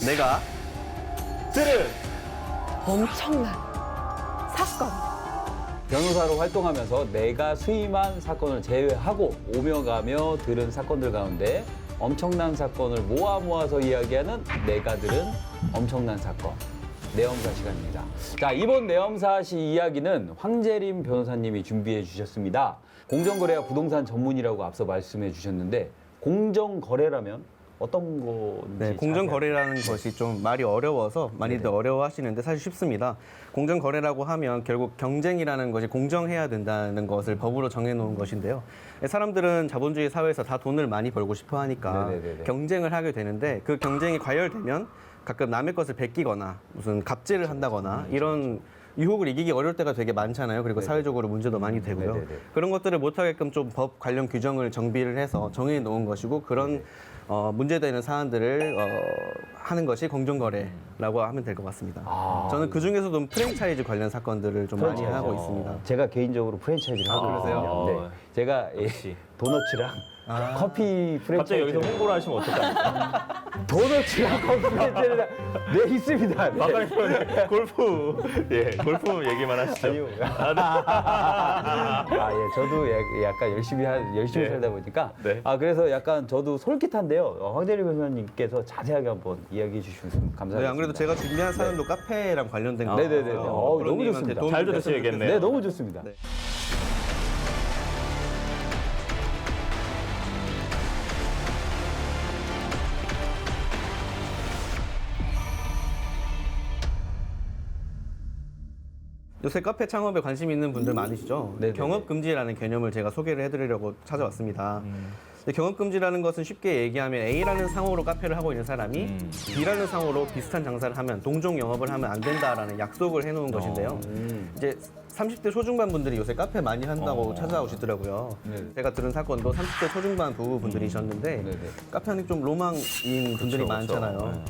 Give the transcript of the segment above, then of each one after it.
내가 들은 엄청난 사건. 변호사로 활동하면서 내가 수임한 사건을 제외하고 오며 가며 들은 사건들 가운데 엄청난 사건을 모아서 이야기하는 내가 들은 엄청난 사건. 내엄사 시간입니다. 자, 이번 내엄사시 이야기는 황재림 변호사님이 준비해 주셨습니다. 공정거래와 부동산 전문이라고 앞서 말씀해 주셨는데 공정거래라면 어떤 건지 네, 공정거래라는 것이 좀 말이 어려워서 많이들 어려워하시는데 사실 쉽습니다. 공정거래라고 하면 결국 경쟁이라는 것이 공정해야 된다는 것을 법으로 정해놓은 것인데요. 사람들은 자본주의 사회에서 다 돈을 많이 벌고 싶어 하니까 네네네네. 경쟁을 하게 되는데 그 경쟁이 과열되면 가끔 남의 것을 베끼거나 무슨 갑질을 한다거나 이런 유혹을 이기기 어려울 때가 되게 많잖아요. 그리고 사회적으로 문제도 많이 되고요. 네네네. 그런 것들을 못하게끔 좀 법 관련 규정을 정비를 해서 정해 놓은 것이고 그런 문제되는 사안들을 하는 것이 공정거래라고 하면 될 것 같습니다. 저는 그 중에서도 프랜차이즈 관련 사건들을 좀 많이 하고 있습니다. 제가 개인적으로 프랜차이즈를 하고 있거든요. 그러세요? 네. 제가 도너츠랑 커피 프랜차이즈 갑자기 여기서 홍보를 하시면 어떡합니까? 도너츠랑 커피 프랜차이즈 네 있습니다. 네. 마카로니 골프 골프 얘기만 하시죠. 아니요. 예, 저도 약간 열심히 네. 살다 보니까. 네. 그래서 약간 저도 솔깃한데요. 황대리 변호사님께서 자세하게 한번 이야기해 주시면 감사하겠습니다. 네, 안 그래도 제가 준비한 사연도 카페랑 관련된 거. 네네네. 너무 프로님한테 좋습니다. 도움이 잘 됐으면 들으셔야겠네요. 좋겠어요. 네, 너무 좋습니다. 네. 요새 카페 창업에 관심 있는 분들 많으시죠? 네네네. 경업금지라는 개념을 제가 소개를 해드리려고 찾아왔습니다. 근데 경업금지라는 것은 쉽게 얘기하면 A라는 상호로 카페를 하고 있는 사람이 B라는 상호로 비슷한 장사를 하면 동종 영업을 하면 안 된다라는 약속을 해놓은 것인데요. 이제 30대 초중반 분들이 요새 카페 많이 한다고 찾아오시더라고요. 네. 제가 들은 사건도 30대 초중반 부부분들이셨는데 네네. 카페는 좀 로망인 분들이 그쵸. 많잖아요.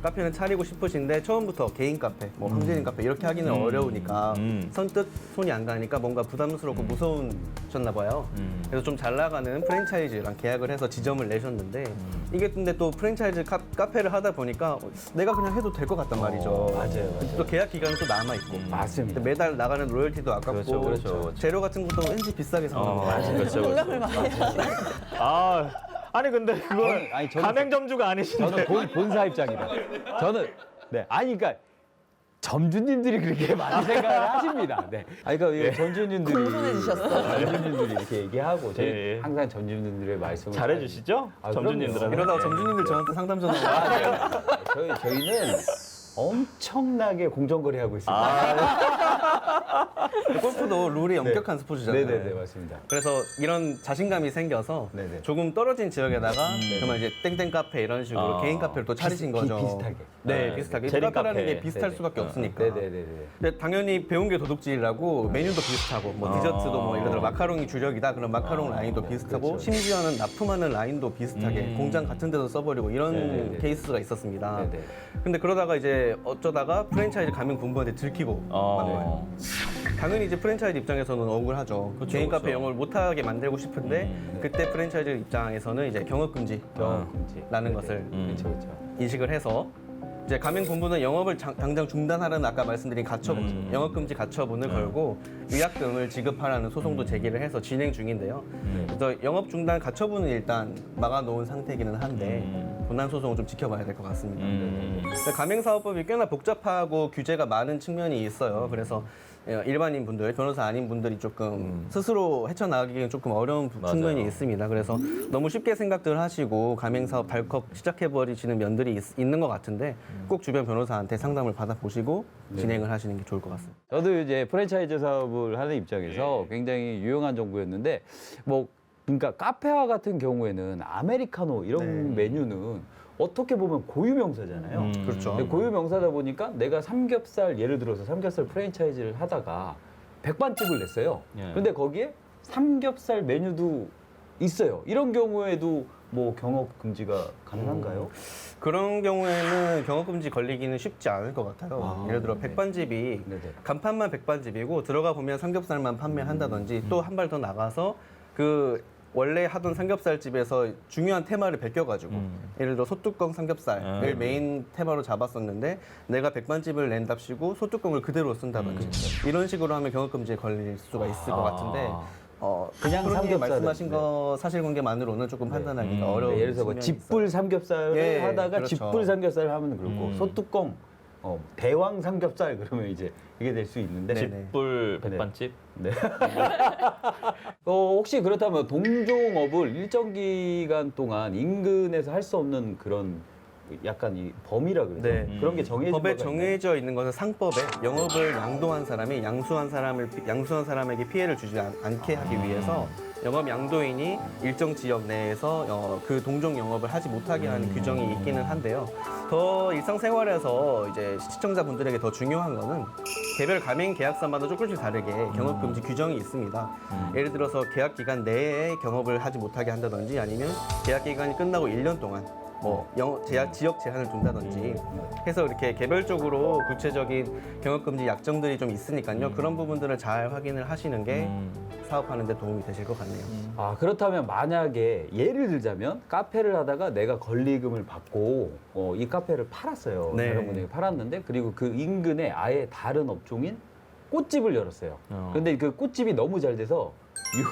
카페는 차리고 싶으신데 처음부터 개인 카페, 뭐 황제님 카페 이렇게 하기는 어려우니까 선뜻 손이 안 가니까 뭔가 부담스럽고 무서우셨나 봐요. 그래서 좀 잘 나가는 프랜차이즈랑 계약을 해서 지점을 내셨는데 이게 근데 또 프랜차이즈 카페를 하다 보니까 내가 그냥 해도 될 것 같단 말이죠. 맞아요. 또 계약 기간은 또 남아 있고. 맞습니다. 매달 나가는 로열티도 아깝고 그렇죠. 재료 같은 것도 왠지 비싸게 사는 거 같아요. 그렇죠. 공감을 많이 하시네. 아니 근데 그걸 아니, 저는- 가맹점주가 아니신데. 저는 본사 입장이다. 저는 그러니까 점주님들이 그렇게 많이 생각을 하십니다. 네. 그러니까 이 점주님들이 공손해지셨어. 점주님들이 이렇게 얘기하고 저희 예. 항상 점주님들의 말씀을 잘해주시죠? 점주님들한테. 이러다가 점주님들 저한테 상담 전화 와요. 저희는 엄청나게 공정거래 하고 있습니다. 골프도 룰이 엄격한 스포츠잖아요. 네네네 맞습니다. 그래서 이런 자신감이 생겨서 네네. 조금 떨어진 지역에다가 그러면 이제 땡땡 카페 이런 식으로 개인 카페를 또 차리신 거죠. 비슷하게. 네, 비슷하게. 재림 카페라는 카페. 게 비슷할 네네. 수밖에 없으니까. 네네네네. 근데 당연히 배운 게 도둑질이라고 메뉴도 비슷하고 뭐 디저트도 뭐 예를 들어 마카롱이 주력이다 그럼 마카롱 라인도 비슷하고 그렇죠. 심지어는 납품하는 라인도 비슷하게 공장 같은 데서 써버리고 이런 네네네. 케이스가 있었습니다. 네네. 근데 그러다가 이제 어쩌다가 프랜차이즈 가맹 본부한테 들키고 만 거예요. 당연히 이제 프랜차이즈 입장에서는 억울하죠. 개인 카페 영업을 못하게 만들고 싶은데 그때 프랜차이즈 입장에서는 이제 경업금지라는 것을 그렇죠. 인식을 해서 이제 가맹 본부는 영업을 당장 중단하라는 아까 말씀드린 가처분, 영업금지 가처분을 걸고 위약금을 지급하라는 소송도 제기를 해서 진행 중인데요. 그래서 영업 중단 가처분은 일단 막아놓은 상태이기는 한데 본안 소송을 좀 지켜봐야 될 것 같습니다. 근데 가맹사업법이 꽤나 복잡하고 규제가 많은 측면이 있어요. 그래서 일반인 분들, 변호사 아닌 분들이 조금 스스로 헤쳐나가기에는 조금 어려운 측면이 있습니다. 그래서 너무 쉽게 생각들 하시고 가맹사업 덜컥 시작해버리시는 면들이 있는 것 같은데 꼭 주변 변호사한테 상담을 받아보시고 진행을 하시는 게 좋을 것 같습니다. 저도 이제 프랜차이즈 사업을 하는 입장에서 굉장히 유용한 정보였는데 그러니까 카페와 같은 경우에는 아메리카노 이런 메뉴는 어떻게 보면 고유명사잖아요. 그렇죠. 근데 고유명사다 보니까 내가 삼겹살 예를 들어서 삼겹살 프랜차이즈를 하다가 백반집을 냈어요. 예. 근데 거기에 삼겹살 메뉴도 있어요. 이런 경우에도 뭐 경업 금지가 가능한가요? 그런 경우에는 경업금지 걸리기는 쉽지 않을 것 같아요. 예를 들어 백반집이 네네. 간판만 백반집이고 들어가 보면 삼겹살만 판매한다든지 또 한 발 더 나가서 그 원래 하던 삼겹살집에서 중요한 테마를 베껴가지고 예를 들어 소뚜껑 삼겹살을 메인 테마로 잡았었는데 내가 백반집을 낸답시고 소뚜껑을 그대로 쓴다든지 이런 식으로 하면 경업금지에 걸릴 수가 있을 것 같은데 그냥 프로님이 삼겹살은, 말씀하신 거 사실관계만으로는 조금 판단하기가 어려운 네, 예를 들어서 뭐 측면이 집불 삼겹살을 예, 하다가 그렇죠. 집불 삼겹살을 하면 그렇고 소뚜껑 대왕 삼겹살 그러면 이제 이게 될 수 있는데 네네. 집불 백반집. 네. 혹시 그렇다면 동종업을 일정 기간 동안 인근에서 할 수 없는 그런 약간 이 범위라 그러죠. 네. 그런 게 정해진 법에 바가 있나요? 정해져 있는 것은 상법에 영업을 양도한 사람이 양수한 사람에게 피해를 주지 않게 하기 위해서 영업 양도인이 일정 지역 내에서 그 동종 영업을 하지 못하게 하는 규정이 있기는 한데요. 더 일상생활에서 이제 시청자분들에게 더 중요한 거는 개별 가맹 계약사마다 조금씩 다르게 경업 금지 규정이 있습니다. 예를 들어서 계약 기간 내에 경업을 하지 못하게 한다든지 아니면 계약 기간이 끝나고 1년 동안 뭐 지역 제한을 둔다든지 해서 이렇게 개별적으로 구체적인 경업금지 약정들이 좀 있으니까요. 그런 부분들을 잘 확인을 하시는 게 사업하는 데 도움이 되실 것 같네요. 아, 그렇다면 만약에 예를 들자면 카페를 하다가 내가 권리금을 받고 이 카페를 팔았어요. 네. 다른 분에게 팔았는데 그리고 그 인근에 아예 다른 업종인 꽃집을 열었어요. 근데 그 꽃집이 너무 잘 돼서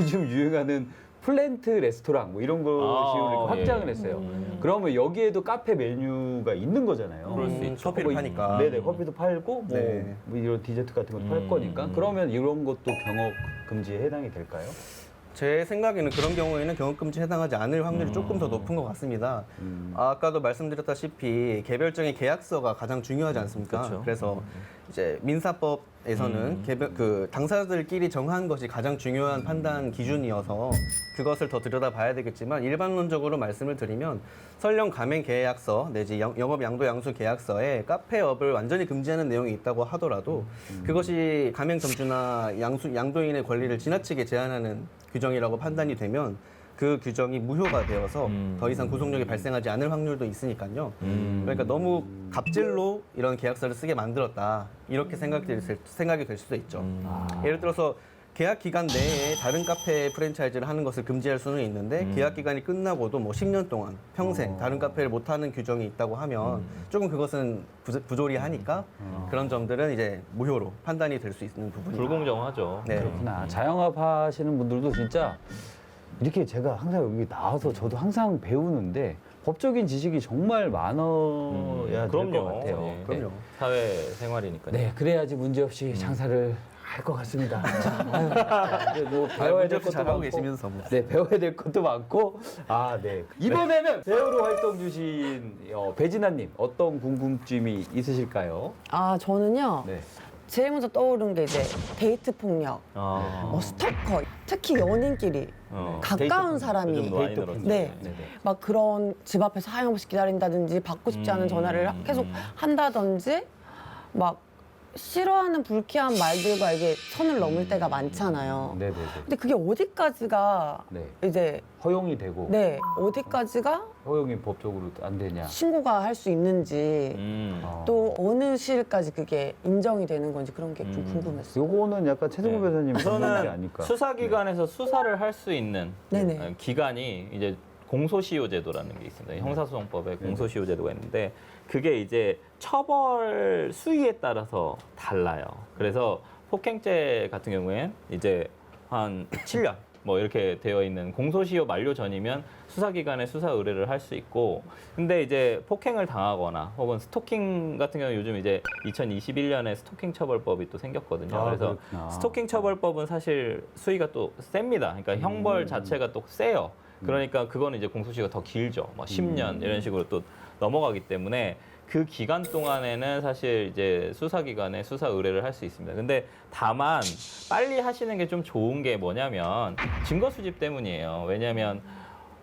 요즘 유행하는 플랜트 레스토랑 뭐 이런 것식으로 이렇게 확장을 했어요. 그러면 여기에도 카페 메뉴가 있는 거잖아요. 그럴 수 있죠. 커피를 파니까. 네네, 커피도 팔고 뭐, 네. 뭐 이런 디저트 같은 것도 팔 거니까 그러면 이런 것도 경업 금지에 해당이 될까요? 제 생각에는 그런 경우에는 경업금지 해당하지 않을 확률이 조금 더 높은 것 같습니다. 아까도 말씀드렸다시피 개별적인 계약서가 가장 중요하지 않습니까? 그렇죠. 그래서 이제 민사법에서는 그 당사자들끼리 정한 것이 가장 중요한 판단 기준이어서 그것을 더 들여다봐야 되겠지만 일반론적으로 말씀을 드리면 설령 가맹 계약서 내지 영업 양도 양수 계약서에 카페업을 완전히 금지하는 내용이 있다고 하더라도 그것이 가맹 점주나 양도인의 권리를 지나치게 제한하는 규정이라고 판단이 되면 그 규정이 무효가 되어서 더 이상 구속력이 발생하지 않을 확률도 있으니까요. 그러니까 너무 갑질로 이런 계약서를 쓰게 만들었다 이렇게 생각이 될 수도 있죠. 예를 들어서 계약 기간 내에 다른 카페 프랜차이즈를 하는 것을 금지할 수는 있는데 계약 기간이 끝나고도 뭐 10년 동안 평생 다른 카페를 못 하는 규정이 있다고 하면 조금 그것은 부조리하니까 그런 점들은 이제 무효로 판단이 될 수 있는 부분입니다. 불공정하죠. 네. 그렇구나. 자영업 하시는 분들도 진짜 이렇게 제가 항상 여기 나와서 저도 항상 배우는데 법적인 지식이 정말 많아야 될 것 그럼요. 같아요. 네. 그럼요. 사회 생활이니까요. 네, 그래야지 문제없이 장사를 할 것 같습니다. 자, 아유, 뭐 배워야 될 것도 잘하고 많고, 계시면서 뭐. 네, 배워야 될 것도 많고, 네. 이번에는 배우로 활동 주신 배진아님 어떤 궁금증이 있으실까요? 아, 저는요. 네. 제일 먼저 떠오른 게 이제 데이트 폭력, 뭐 스토커, 특히 연인끼리 가까운 사람이 요즘 와인으로 네. 막 그런 집 앞에서 하염없이 기다린다든지 받고 싶지 않은 전화를 계속 한다든지 막 싫어하는 불쾌한 말들과 이게 선을 넘을 때가 많잖아요. 네네네. 근데 그게 어디까지가 네. 이제 허용이 되고 네 어디까지가 허용이 법적으로 안 되냐? 신고가 할 수 있는지 또 어느 시일까지 그게 인정이 되는 건지 그런 게 좀 궁금했어요. 요거는 약간 최승호 네. 변호사님 전문이 우선은 아닐까? 수사기관에서 수사를 할 수 있는 네네. 기간이 이제 공소시효제도라는 게 있습니다. 형사소송법에 공소시효제도가 있는데 그게 이제 처벌 수위에 따라서 달라요. 그래서 폭행죄 같은 경우엔 이제 한 7년 뭐 이렇게 되어 있는 공소시효 만료 전이면 수사기관에 수사 의뢰를 할 수 있고 근데 이제 폭행을 당하거나 혹은 스토킹 같은 경우 요즘 이제 2021년에 스토킹 처벌법이 또 생겼거든요. 그래서 그렇구나. 스토킹 처벌법은 사실 수위가 또 셉니다. 그러니까 형벌 자체가 또 세요. 그러니까 그거는 이제 공소시효가 더 길죠. 뭐 10년 이런 식으로 또 넘어가기 때문에 그 기간 동안에는 사실 이제 수사기관에 수사 의뢰를 할 수 있습니다. 근데 다만 빨리 하시는 게 좀 좋은 게 뭐냐면 증거 수집 때문이에요. 왜냐하면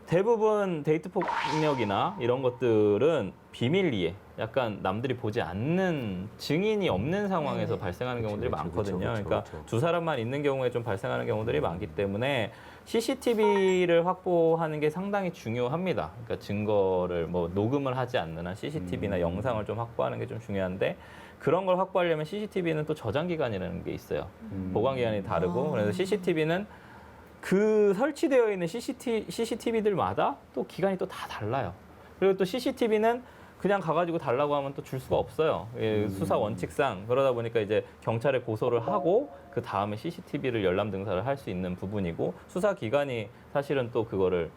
대부분 데이트 폭력이나 이런 것들은 비밀리에 약간 남들이 보지 않는 증인이 없는 상황에서 발생하는 경우들이 많거든요. 그러니까 두 사람만 있는 경우에 좀 발생하는 경우들이 많기 때문에 CCTV를 확보하는 게 상당히 중요합니다. 그러니까 증거를 뭐 녹음을 하지 않는 한 CCTV나 영상을 좀 확보하는 게 좀 중요한데 그런 걸 확보하려면 CCTV는 또 저장 기간이라는 게 있어요. 보관 기간이 다르고 그래서 CCTV는 그 설치되어 있는 CCTV들마다 또 기간이 또 다 달라요. 그리고 또 CCTV는 그냥 가가지고 달라고 하면 또 줄 수가 없어요. 예, 수사 원칙상. 그러다 보니까 이제 경찰에 고소를 하고 그 다음에 CCTV를 열람 등사를 할 수 있는 부분이고 수사 기간이 사실은 또 그거를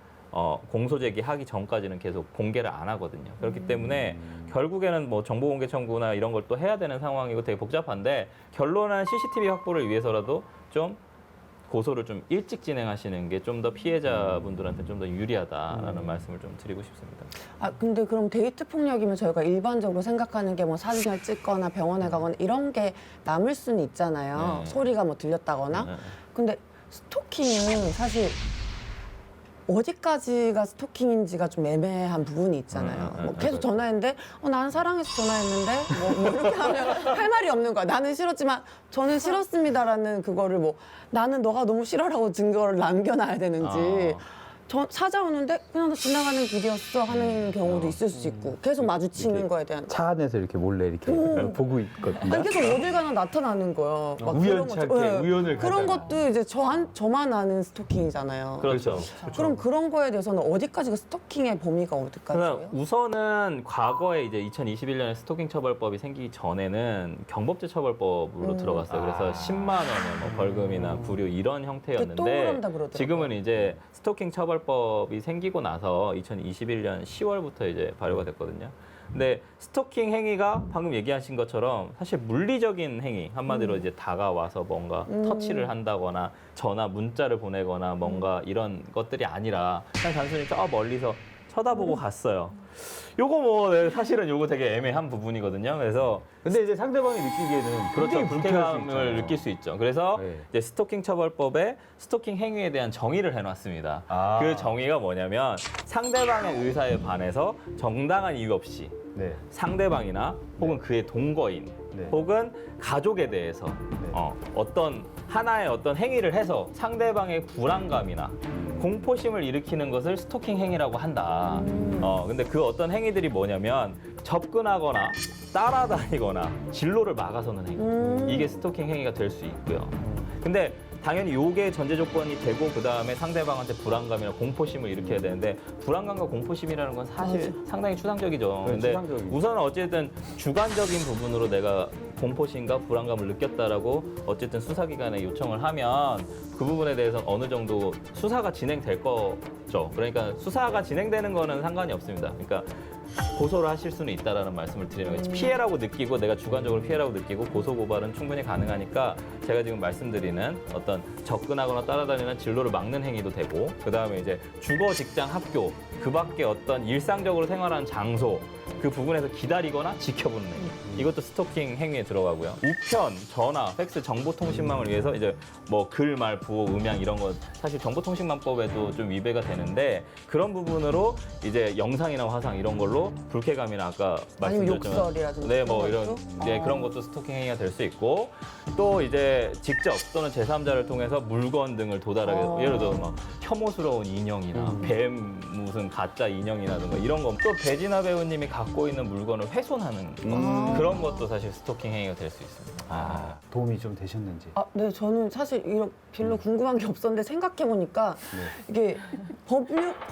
공소 제기하기 전까지는 계속 공개를 안 하거든요. 그렇기 때문에 결국에는 뭐 정보공개 청구나 이런 걸 또 해야 되는 상황이고 되게 복잡한데 결론은 CCTV 확보를 위해서라도 좀 고소를 좀 일찍 진행하시는 게 좀 더 피해자분들한테 좀 더 유리하다라는 말씀을 좀 드리고 싶습니다. 아 근데 그럼 데이트 폭력이면 저희가 일반적으로 생각하는 게 뭐 사진을 찍거나 병원에 가거나 이런 게 남을 수는 있잖아요. 네. 소리가 뭐 들렸다거나. 네. 근데 스토킹은 사실 어디까지가 스토킹인지가 좀 애매한 부분이 있잖아요. 뭐 계속 전화했는데 나는 사랑해서 전화했는데 뭐 이렇게 하면 할 말이 없는 거야. 나는 싫었지만 저는 싫었습니다라는 그거를 뭐 나는 너가 너무 싫어라고 증거를 남겨놔야 되는지 찾아오는데 그냥 너 지나가는 길이었어 하는 경우도 있을 수 있고 계속 마주치는 거에 대한 차 안에서 이렇게 몰래 이렇게 보고 있거든요. 아니 계속 어딜 가나 나타나는 거예요. 막 우연치 그런 않게 우연을 그런 가다가. 것도 이제 저만 아는 스토킹이잖아요. 그렇죠. 그럼 그런 거에 대해서는 어디까지가 스토킹의 범위가 어디까지예요? 그러니까 우선은 과거에 이제 2021년에 스토킹 처벌법이 생기기 전에는 경범죄 처벌법으로 들어갔어요. 그래서 10만 원의 뭐 벌금이나 구류 이런 그게 또 형태였는데 그런다 그러더라고요. 지금은 이제 스토킹 처벌법이 생기고 나서 2021년 10월부터 이제 발효가 됐거든요. 근데 스토킹 행위가 방금 얘기하신 것처럼 사실 물리적인 행위 한마디로 이제 다가와서 뭔가 터치를 한다거나 전화 문자를 보내거나 뭔가 이런 것들이 아니라 그냥 단순히 저 멀리서 쳐다보고 갔어요. 요거 뭐 사실은 요거 되게 애매한 부분이거든요. 그래서 근데 이제 상대방이 느끼기에는 그렇죠. 굉장히 불쾌할 수 불쾌감을 있잖아요. 느낄 수 있죠. 그래서 네. 이제 스토킹 처벌법에 스토킹 행위에 대한 정의를 해놨습니다. 아. 그 정의가 뭐냐면 상대방의 의사에 반해서 정당한 이유 없이 네. 상대방이나 혹은 그의 동거인 네. 혹은 가족에 대해서 어떤 하나의 어떤 행위를 해서 상대방의 불안감이나 공포심을 일으키는 것을 스토킹 행위라고 한다. 근데 그 어떤 행위들이 뭐냐면 접근하거나 따라다니거나 진로를 막아서는 행위. 이게 스토킹 행위가 될 수 있고요. 근데 당연히 요게 전제 조건이 되고 그다음에 상대방한테 불안감이나 공포심을 일으켜야 되는데 불안감과 공포심이라는 건 사실 상당히 추상적이죠. 네, 근데 추상적이죠. 우선은 어쨌든 주관적인 부분으로 내가 공포심과 불안감을 느꼈다라고 어쨌든 수사기관에 요청을 하면 그 부분에 대해서는 어느 정도 수사가 진행될 거죠. 그러니까 수사가 진행되는 거는 상관이 없습니다. 그러니까 고소를 하실 수는 있다라는 말씀을 드리는 거죠. 피해라고 느끼고 내가 주관적으로 피해라고 느끼고 고소 고발은 충분히 가능하니까 제가 지금 말씀드리는 어떤 접근하거나 따라다니는 진로를 막는 행위도 되고 그다음에 이제 주거, 직장, 학교 그밖에 어떤 일상적으로 생활하는 장소 그 부분에서 기다리거나 지켜보는 행위. 이것도 스토킹 행위에 들어가고요. 우편, 전화, 팩스, 정보통신망을 위해서 이제 뭐 글, 말, 부호, 음향 이런 거 사실 정보통신망법에도 좀 위배가 되는데 그런 부분으로 이제 영상이나 화상 이런 걸로 불쾌감이나 아까 아니면 말씀드렸지만 욕설이라든지 네, 뭐 그런 이런 것도? 네, 그런 것도 스토킹 행위가 될 수 있고 또 이제 직접 또는 제3자를 통해서 물건 등을 도달하게 예를 들어 막 혐오스러운 인형이나 뱀 무슨 가짜 인형이라든가 이런 거 또 배진아 배우님이 갖고 있는 물건을 훼손하는 거 그런 것도 사실 스토킹 행위가 될 수 있습니다. 아, 도움이 좀 되셨는지. 네, 저는 사실 별로 궁금한 게 없었는데 생각해보니까 이게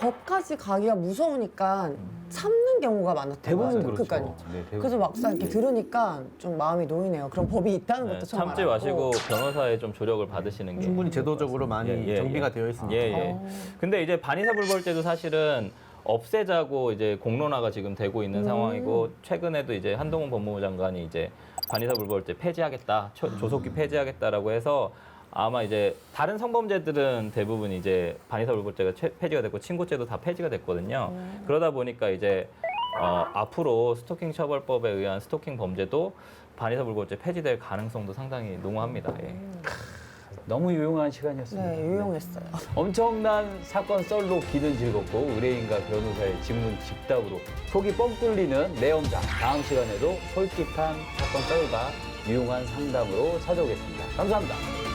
법까지 가기가 무서우니까 참는 경우가 많았던 대부분 것 같아요. 그렇죠. 그러니까요. 네, 대부분. 그래서 막상 이렇게 들으니까 좀 마음이 놓이네요. 그런 법이 있다는 네, 것도 처음 참지 알았고. 마시고 변호사의 좀 조력을 받으시는 게 충분히 제도적으로 많이 예, 예, 정비가 예. 되어 있습니다. 예, 예. 근데 이제 반의사불벌죄도 사실은 없애자고 이제 공론화가 지금 되고 있는 상황이고 최근에도 이제 한동훈 법무부 장관이 이제 반의사불벌죄 폐지하겠다, 조속히 폐지하겠다라고 해서 아마 이제 다른 성범죄들은 대부분 이제 반의사불벌죄가 폐지가 됐고 친고죄도 다 폐지가 됐거든요. 그러다 보니까 이제 앞으로 스토킹 처벌법에 의한 스토킹 범죄도 반의사불벌죄 폐지될 가능성도 상당히 농후합니다. 예. 너무 유용한 시간이었습니다. 네, 유용했어요. 엄청난 사건 썰로 귀는 즐겁고 의뢰인과 변호사의 질문 즉답으로 속이 뻥 뚫리는 내용자. 다음 시간에도 솔깃한 사건 썰과 유용한 상담으로 찾아오겠습니다. 감사합니다.